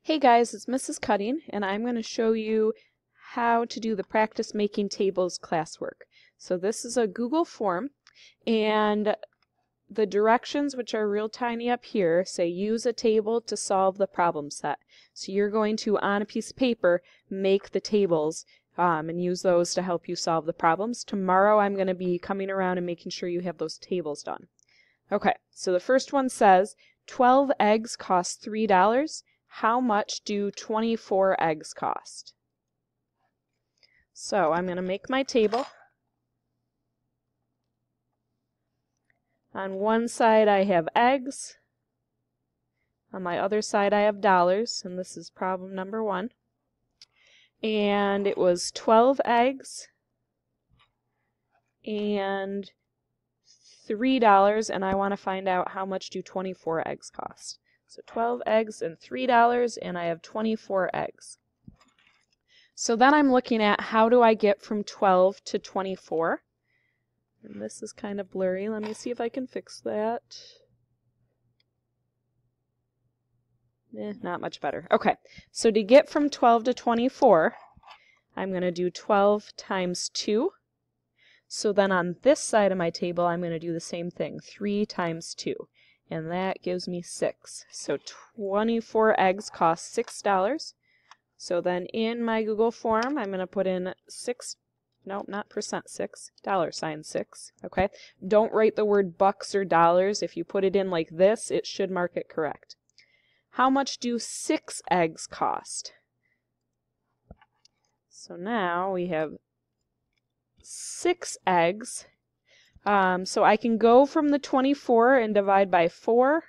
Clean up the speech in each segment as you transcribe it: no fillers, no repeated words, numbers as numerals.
Hey guys, it's Mrs. Cutting, and I'm going to show you how to do the practice making tables classwork. So this is a Google form, and the directions, which are real tiny up here, say use a table to solve the problem set. So you're going to, on a piece of paper, make the tables and use those to help you solve the problems. Tomorrow I'm going to be coming around and making sure you have those tables done. Okay, so the first one says 12 eggs cost $3. How much do 24 eggs cost? So I'm going to make my table. On one side I have eggs. On my other side I have dollars, and this is problem number 1. And it was 12 eggs and $3, and I want to find out how much do 24 eggs cost. So 12 eggs and $3, and I have 24 eggs. So then I'm looking at how do I get from 12 to 24. And this is kind of blurry. Let me see if I can fix that. Not much better. Okay, so to get from 12 to 24, I'm going to do 12 times 2. So then on this side of my table, I'm going to do the same thing, 3 times 2. And that gives me 6. So 24 eggs cost $6. So then in my Google form, I'm going to put in 6, no, not %6, $6, okay? Don't write the word bucks or dollars. If you put it in like this, it should mark it correct. How much do 6 eggs cost? So now we have 6 eggs. So I can go from the 24 and divide by 4,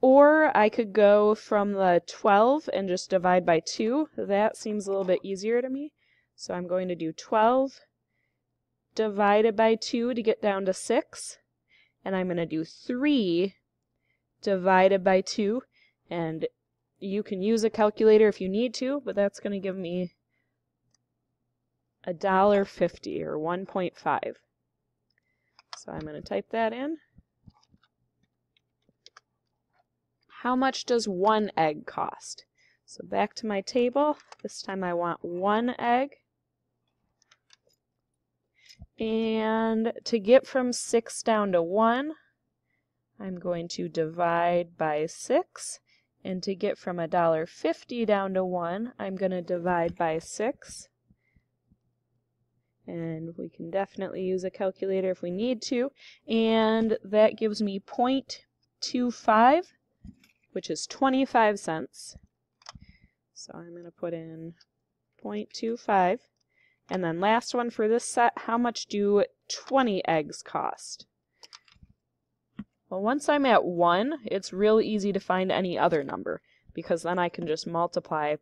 or I could go from the 12 and just divide by 2. That seems a little bit easier to me. So I'm going to do 12 divided by 2 to get down to 6. And I'm going to do 3 divided by 2. And you can use a calculator if you need to, but that's going to give me $1.50 or 1.5. So I'm going to type that in. How much does 1 egg cost? So back to my table. This time I want 1 egg. And to get from 6 down to 1, I'm going to divide by 6. And to get from $1.50 down to 1, I'm going to divide by 6. And we can definitely use a calculator if we need to. And that gives me 0.25, which is 25 cents. So I'm going to put in 0.25. And then last one for this set, how much do 20 eggs cost? Well, once I'm at 1, it's real easy to find any other number, because then I can just multiply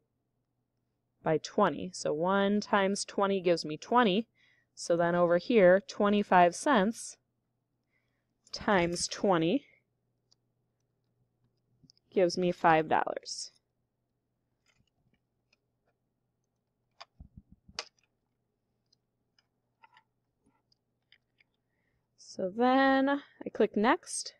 by 20. So 1 times 20 gives me 20. So then over here, 25 cents times 20 gives me $5. So then I click Next.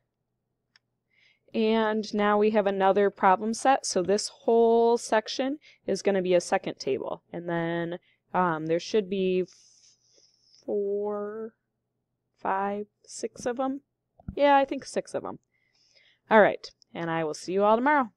And now we have another problem set. So this whole section is going to be a second table. And then there should be 4, 5, 6 of them. Yeah, I think 6 of them. All right, and I will see you all tomorrow.